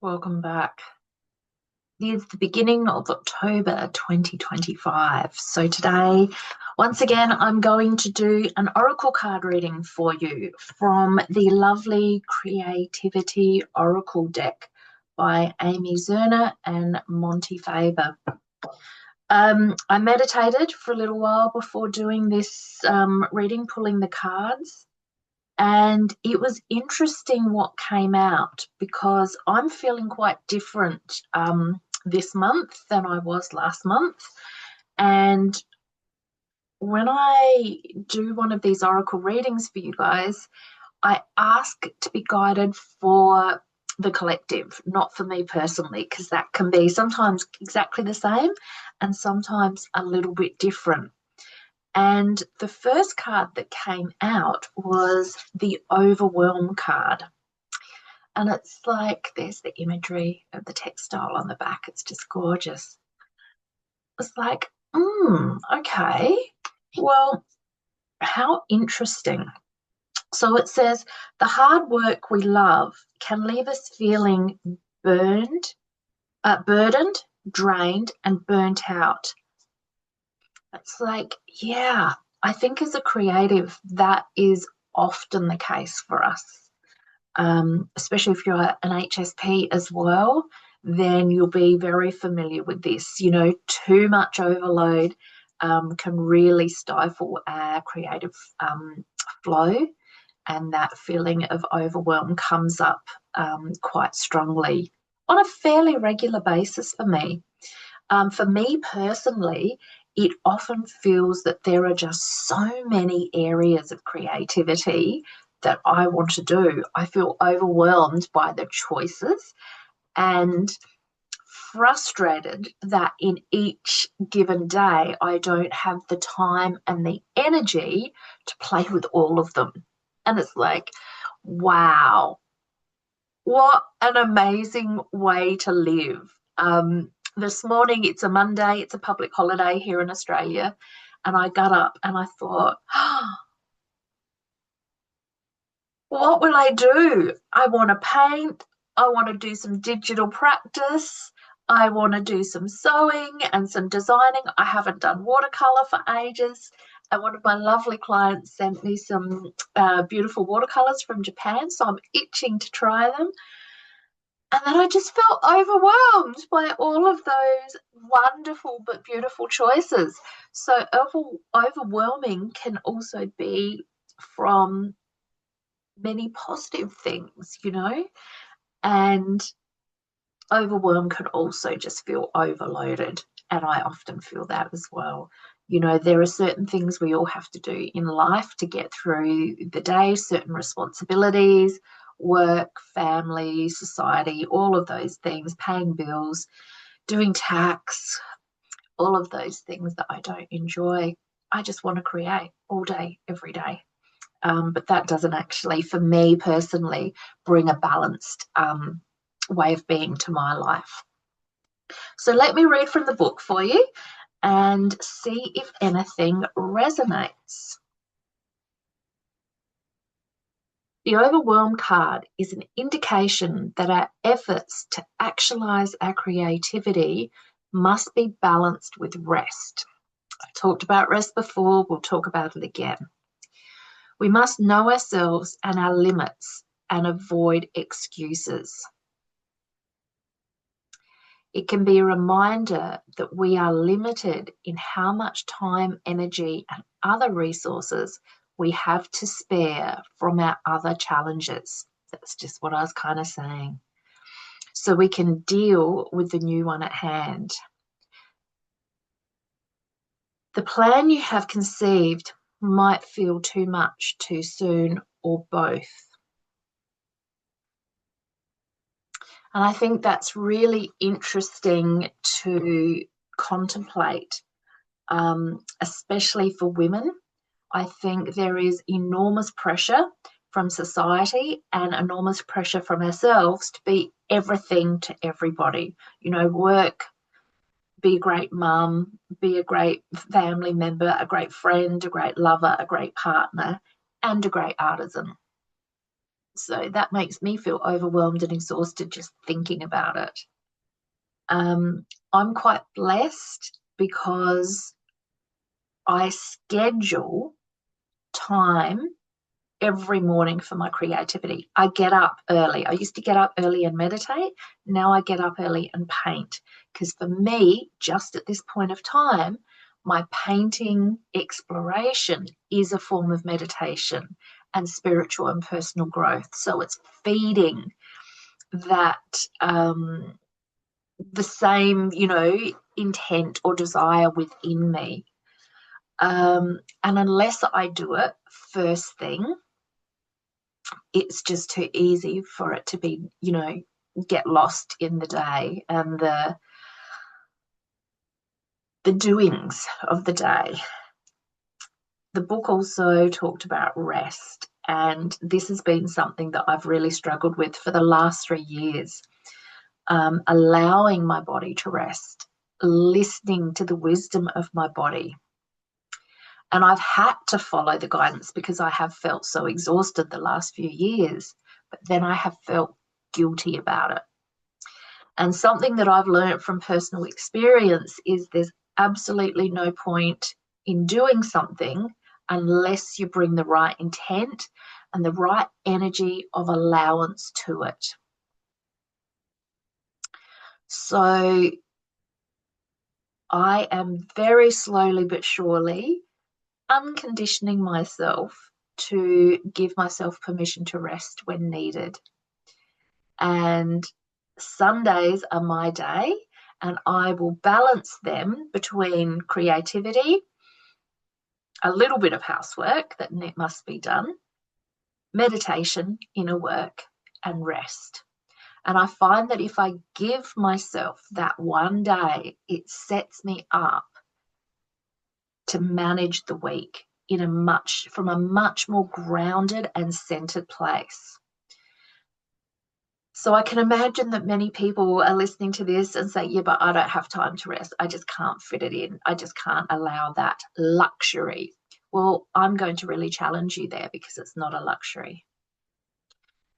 Welcome back. It is the beginning of October 2025. So today, once again, I'm going to do an oracle card reading for you from the lovely Creativity Oracle deck by Amy Zerner and Monty Faber. I meditated for a little while before doing this reading, pulling the cards. And it was interesting what came out because I'm feeling quite different this month than I was last month. And when I do one of these oracle readings for you guys, I ask to be guided for the collective, not for me personally, because that can be sometimes exactly the same and sometimes a little bit different. And the first card that came out was the Overwhelm card. And it's like there's the imagery of the textile on the back. It's just gorgeous. It's like, okay, well, how interesting. So it says the hard work we love can leave us feeling burdened, drained, and burnt out. It's like, yeah, I think as a creative, that is often the case for us. Especially if you're an HSP as well, then you'll be very familiar with this. You know, too much overload can really stifle our creative flow, and that feeling of overwhelm comes up quite strongly on a fairly regular basis for me. For me personally, it often feels that there are just so many areas of creativity that I want to do. I feel overwhelmed by the choices and frustrated that in each given day I don't have the time and the energy to play with all of them. And it's like, wow, what an amazing way to live. This morning, it's a Monday, it's a public holiday here in Australia. And I got up and I thought, what will I do? I want to paint. I want to do some digital practice. I want to do some sewing and some designing. I haven't done watercolor for ages. And one of my lovely clients sent me some beautiful watercolors from Japan. So I'm itching to try them. And then I just felt overwhelmed by all of those wonderful but beautiful choices. So overwhelming can also be from many positive things, you know, and overwhelm can also just feel overloaded. And I often feel that as well. You know, there are certain things we all have to do in life to get through the day, certain responsibilities, work, family, society, all of those things, paying bills, doing tax, all of those things that I don't enjoy. I just want to create all day, every day. But that doesn't actually, for me personally, bring a balanced way of being to my life. So let me read from the book for you and see if anything resonates. The Overwhelm card is an indication that our efforts to actualize our creativity must be balanced with rest. I've talked about rest before, we'll talk about it again. We must know ourselves and our limits and avoid excuses. It can be a reminder that we are limited in how much time, energy, and other resources we have to spare from our other challenges. That's just what I was kind of saying. So we can deal with the new one at hand. The plan you have conceived might feel too much too soon, or both. And I think that's really interesting to contemplate, especially for women. I think there is enormous pressure from society and enormous pressure from ourselves to be everything to everybody. You know, work, be a great mum, be a great family member, a great friend, a great lover, a great partner, and a great artisan. So that makes me feel overwhelmed and exhausted just thinking about it. I'm quite blessed because I schedule time every morning for my creativity. I get up early. I used to get up early and meditate. Now I get up early and paint. Because for me, just at this point of time, my painting exploration is a form of meditation and spiritual and personal growth. So it's feeding that the same, intent or desire within me. And unless I do it first thing, it's just too easy for it to be, get lost in the day and the doings of the day. The book also talked about rest, and this has been something that I've really struggled with for the last 3 years. Allowing my body to rest, listening to the wisdom of my body. And I've had to follow the guidance because I have felt so exhausted the last few years, but then I have felt guilty about it. And something that I've learned from personal experience is there's absolutely no point in doing something unless you bring the right intent and the right energy of allowance to it. So I am very slowly but surely unconditioning myself to give myself permission to rest when needed. And Sundays are my day, and I will balance them between creativity, a little bit of housework that must be done, meditation, inner work, and rest. And I find that if I give myself that one day, it sets me up to manage the week from a much more grounded and centered place. So I can imagine that many people are listening to this and say, yeah, but I don't have time to rest. I just can't fit it in. I just can't allow that luxury. Well, I'm going to really challenge you there because it's not a luxury.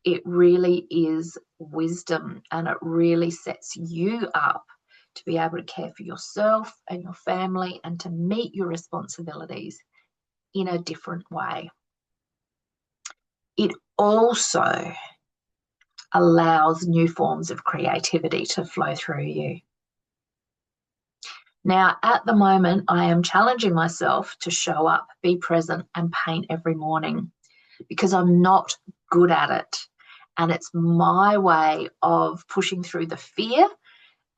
It really is wisdom, and it really sets you up to be able to care for yourself and your family and to meet your responsibilities in a different way. It also allows new forms of creativity to flow through you. Now, at the moment, I am challenging myself to show up, be present, and paint every morning because I'm not good at it. And it's my way of pushing through the fear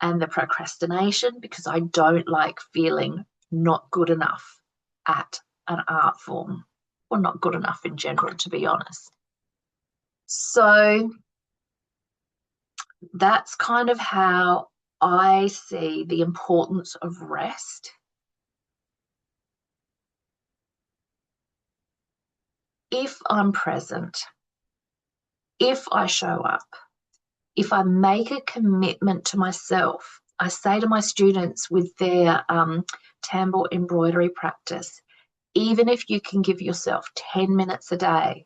and the procrastination because I don't like feeling not good enough at an art form, or not good enough in general, to be honest. So that's kind of how I see the importance of rest. If I'm present, if I show up, if I make a commitment to myself, I say to my students with their tambour embroidery practice, even if you can give yourself 10 minutes a day,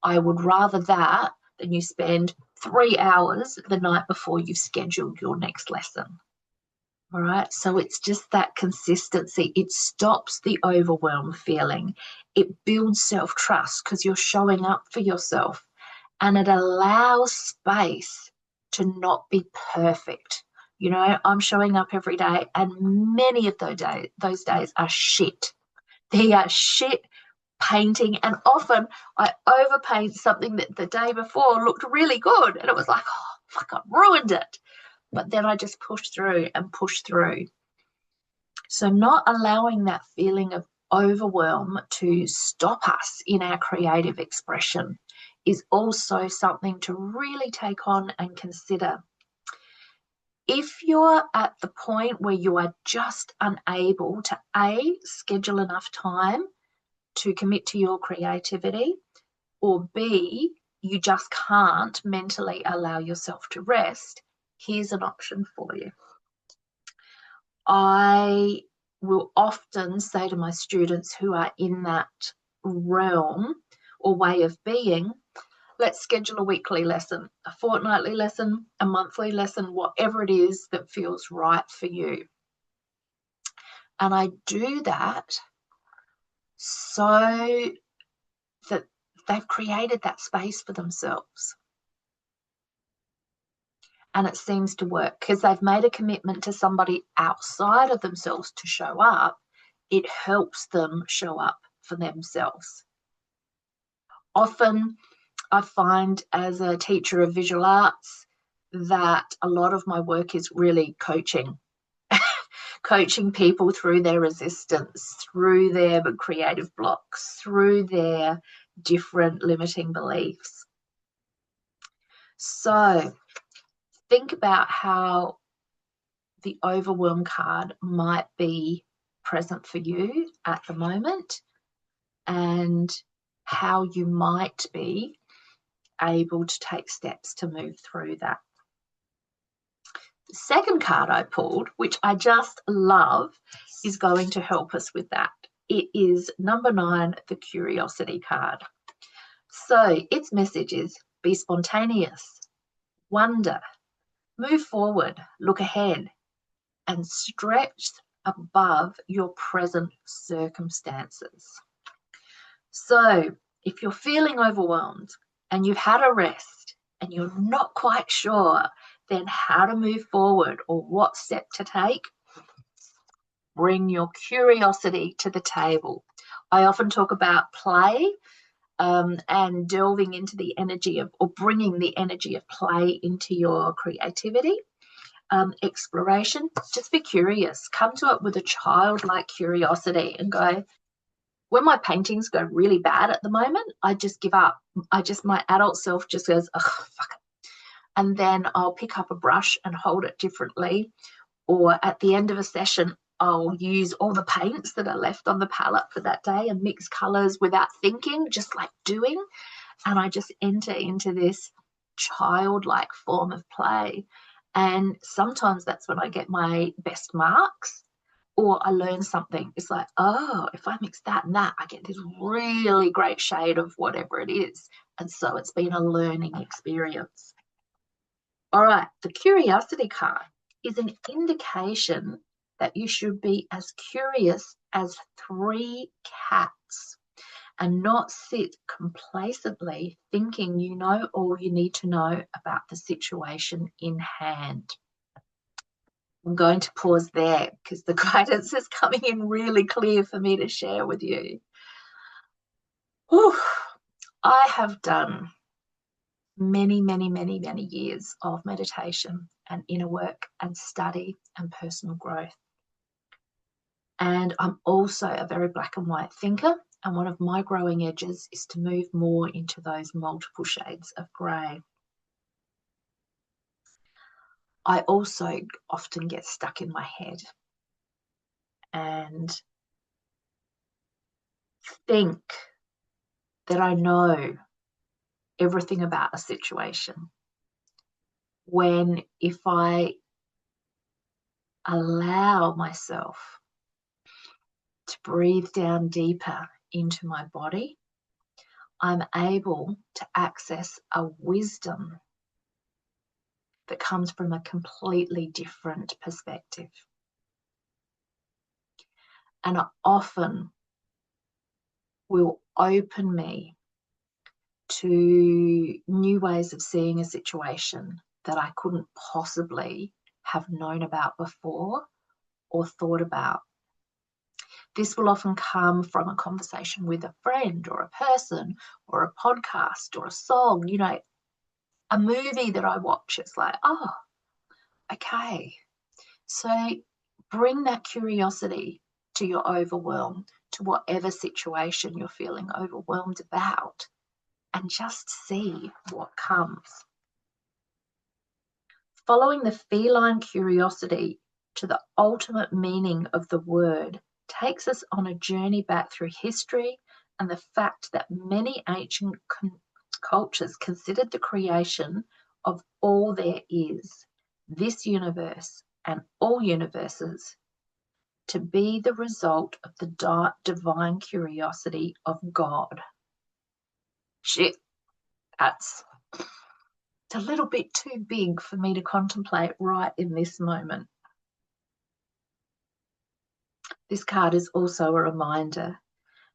I would rather that than you spend 3 hours the night before you've scheduled your next lesson. All right. So it's just that consistency. It stops the overwhelm feeling. It builds self-trust because you're showing up for yourself, and it allows space to not be perfect. I'm showing up every day, and many of those days are shit. They are shit painting, and often I overpaint something that the day before looked really good, and it was like, oh, fuck, I ruined it. But then I just push through and push through. So not allowing that feeling of overwhelm to stop us in our creative expression is also something to really take on and consider. If you're at the point where you are just unable to A, schedule enough time to commit to your creativity, or B, you just can't mentally allow yourself to rest, here's an option for you. I will often say to my students who are in that realm or way of being, Let's schedule a weekly lesson, a fortnightly lesson, a monthly lesson, whatever it is that feels right for you. And I do that so that they've created that space for themselves. And it seems to work because they've made a commitment to somebody outside of themselves to show up. It helps them show up for themselves. Often I find as a teacher of visual arts that a lot of my work is really coaching, coaching people through their resistance, through their creative blocks, through their different limiting beliefs. So think about how the overwhelm card might be present for you at the moment and how you might be able to take steps to move through that. The second card I pulled, which I just love, is going to help us with that. It is number 9, the curiosity card. So its message is be spontaneous, wonder, move forward, look ahead, and stretch above your present circumstances. So if you're feeling overwhelmed and you've had a rest and you're not quite sure then how to move forward or what step to take, bring your curiosity to the table. I often talk about play and delving into the energy of, or bringing the energy of play into your creativity. Exploration, just be curious. Come to it with a childlike curiosity and go, when my paintings go really bad at the moment, I just give up. My adult self just goes, oh, fuck it. And then I'll pick up a brush and hold it differently. Or at the end of a session, I'll use all the paints that are left on the palette for that day and mix colors without thinking, just like doing. And I just enter into this childlike form of play. And sometimes that's when I get my best marks or I learn something. It's like, oh, if I mix that and that, I get this really great shade of whatever it is. And so it's been a learning experience. All right, the curiosity card is an indication that you should be as curious as 3 cats and not sit complacently thinking you know all you need to know about the situation in hand. I'm going to pause there because the guidance is coming in really clear for me to share with you. Whew. I have done many, many, many, many years of meditation and inner work and study and personal growth. And I'm also a very black and white thinker. And one of my growing edges is to move more into those multiple shades of grey. I also often get stuck in my head and think that I know everything about a situation. When if I allow myself to breathe down deeper into my body, I'm able to access a wisdom that comes from a completely different perspective. And it often will open me to new ways of seeing a situation that I couldn't possibly have known about before or thought about. This will often come from a conversation with a friend or a person or a podcast or a song, you know, a movie that I watch. It's like, oh, okay. So bring that curiosity to your overwhelm, to whatever situation you're feeling overwhelmed about, and just see what comes. Following the feline curiosity to the ultimate meaning of the word takes us on a journey back through history and the fact that many ancient cultures considered the creation of all there is, this universe and all universes, to be the result of the divine curiosity of God. Shit, It's a little bit too big for me to contemplate right in this moment. This card is also a reminder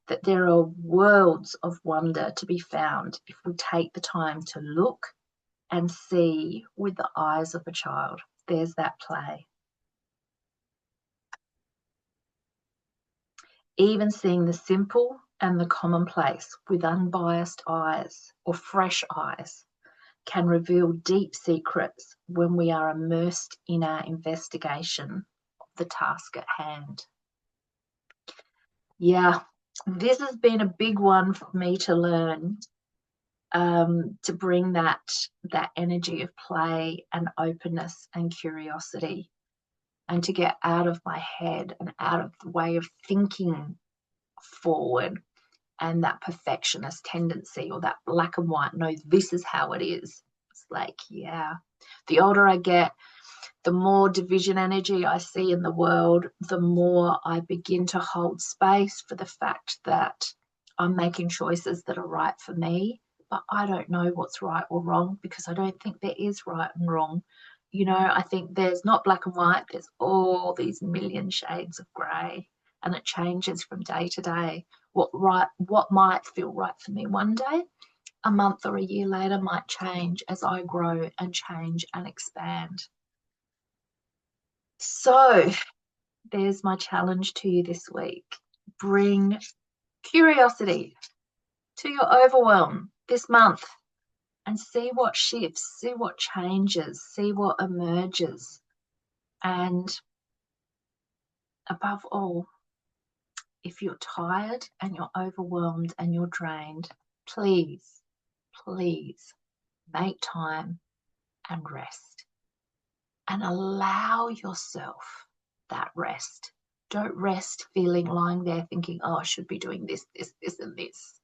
that there are worlds of wonder to be found if we take the time to look and see with the eyes of a child. There's that play. Even seeing the simple and the commonplace with unbiased eyes or fresh eyes can reveal deep secrets when we are immersed in our investigation of the task at hand. Yeah, this has been a big one for me to learn, to bring that energy of play and openness and curiosity, and to get out of my head and out of the way of thinking forward and that perfectionist tendency or that black and white, no, this is how it is. It's like, yeah, the older I get, the more division energy I see in the world, the more I begin to hold space for the fact that I'm making choices that are right for me, but I don't know what's right or wrong, because I don't think there is right and wrong. You know, I think there's not black and white, there's all these million shades of grey, and it changes from day to day. What might feel right for me one day, a month or a year later might change as I grow and change and expand. So there's my challenge to you this week. Bring curiosity to your overwhelm this month and see what shifts, see what changes, see what emerges. And above all, if you're tired and you're overwhelmed and you're drained, please, please make time and rest. And allow yourself that rest. Don't rest feeling lying there thinking, oh, I should be doing this, and this.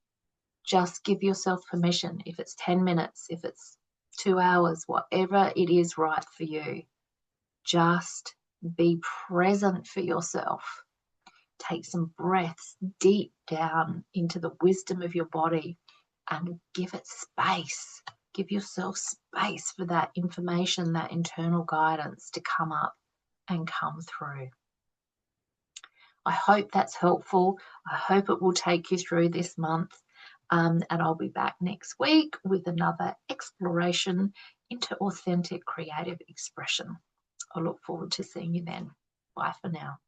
Just give yourself permission. If it's 10 minutes, if it's 2 hours, whatever it is right for you, just be present for yourself. Take some breaths deep down into the wisdom of your body and give it space. Give yourself space for that information, that internal guidance to come up and come through. I hope that's helpful. I hope it will take you through this month. And I'll be back next week with another exploration into authentic creative expression. I look forward to seeing you then. Bye for now.